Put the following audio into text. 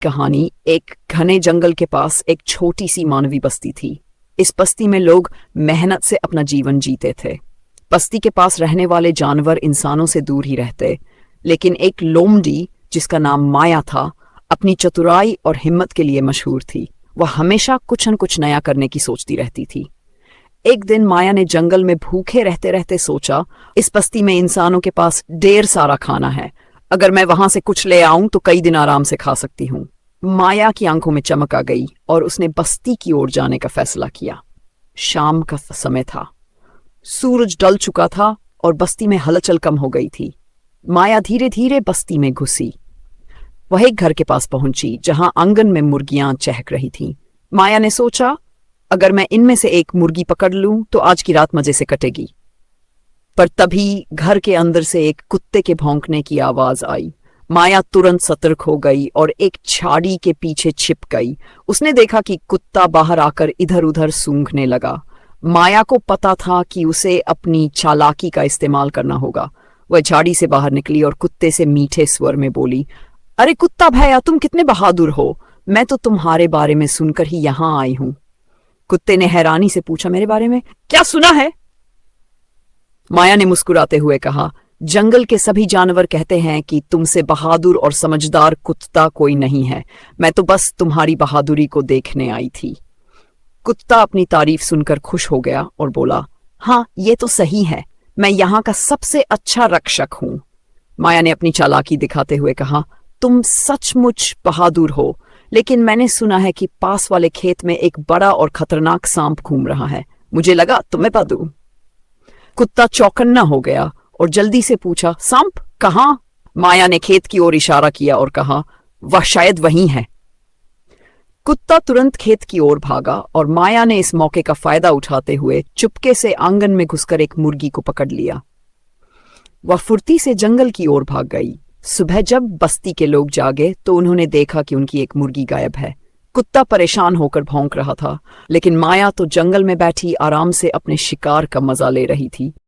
कहानी। एक घने जंगल के पास एक छोटी सी मानवी बस्ती थी। इस बस्ती में लोग मेहनत से अपना जीवन जीते थे। बस्ती के पास रहने वाले जानवर इंसानों से दूर ही रहते, लेकिन एक लोमड़ी जिसका नाम माया था, अपनी चतुराई और हिम्मत के लिए मशहूर थी। वह हमेशा कुछ न कुछ नया करने की सोचती रहती थी। एक दिन माया ने जंगल में भूखे रहते रहते सोचा, इस बस्ती में इंसानों के पास ढेर सारा खाना है। अगर मैं वहां से कुछ ले आऊं तो कई दिन आराम से खा सकती हूँ। माया की आंखों में चमक आ गई और उसने बस्ती की ओर जाने का फैसला किया। शाम का समय था, सूरज ढल चुका था और बस्ती में हलचल कम हो गई थी। माया धीरे धीरे बस्ती में घुसी। वह एक घर के पास पहुंची जहां आंगन में मुर्गियां चहक रही थीं। माया ने सोचा, अगर मैं इनमें से एक मुर्गी पकड़ लूं तो आज की रात मजे से कटेगी। पर तभी घर के अंदर से एक कुत्ते के भौंकने की आवाज आई। माया तुरंत सतर्क हो गई और एक झाड़ी के पीछे छिप गई। उसने देखा कि कुत्ता बाहर आकर इधर उधर सूंघने लगा। माया को पता था कि उसे अपनी चालाकी का इस्तेमाल करना होगा। वह झाड़ी से बाहर निकली और कुत्ते से मीठे स्वर में बोली, अरे कुत्ता भैया, तुम कितने बहादुर हो। मैं तो तुम्हारे बारे में सुनकर ही यहां आई हूं। कुत्ते ने हैरानी से पूछा, मेरे बारे में क्या सुना है? माया ने मुस्कुराते हुए कहा, जंगल के सभी जानवर कहते हैं कि तुमसे बहादुर और समझदार कुत्ता कोई नहीं है। मैं तो बस तुम्हारी बहादुरी को देखने आई थी। कुत्ता अपनी तारीफ सुनकर खुश हो गया और बोला, हाँ, ये तो सही है। मैं यहाँ का सबसे अच्छा रक्षक हूं। माया ने अपनी चालाकी दिखाते हुए कहा, तुम सचमुच बहादुर हो, लेकिन मैंने सुना है कि पास वाले खेत में एक बड़ा और खतरनाक सांप घूम रहा है। मुझे लगा तुम्हें बता दूं। कुत्ता चौकन्ना हो गया और जल्दी से पूछा, सांप कहाँ? माया ने खेत की ओर इशारा किया और कहा, वह शायद वहीं है। कुत्ता तुरंत खेत की ओर भागा और माया ने इस मौके का फायदा उठाते हुए चुपके से आंगन में घुसकर एक मुर्गी को पकड़ लिया। वह फुर्ती से जंगल की ओर भाग गई। सुबह जब बस्ती के लोग जागे तो उन्होंने देखा कि उनकी एक मुर्गी गायब है। कुत्ता परेशान होकर भौंक रहा था, लेकिन माया तो जंगल में बैठी आराम से अपने शिकार का मजा ले रही थी।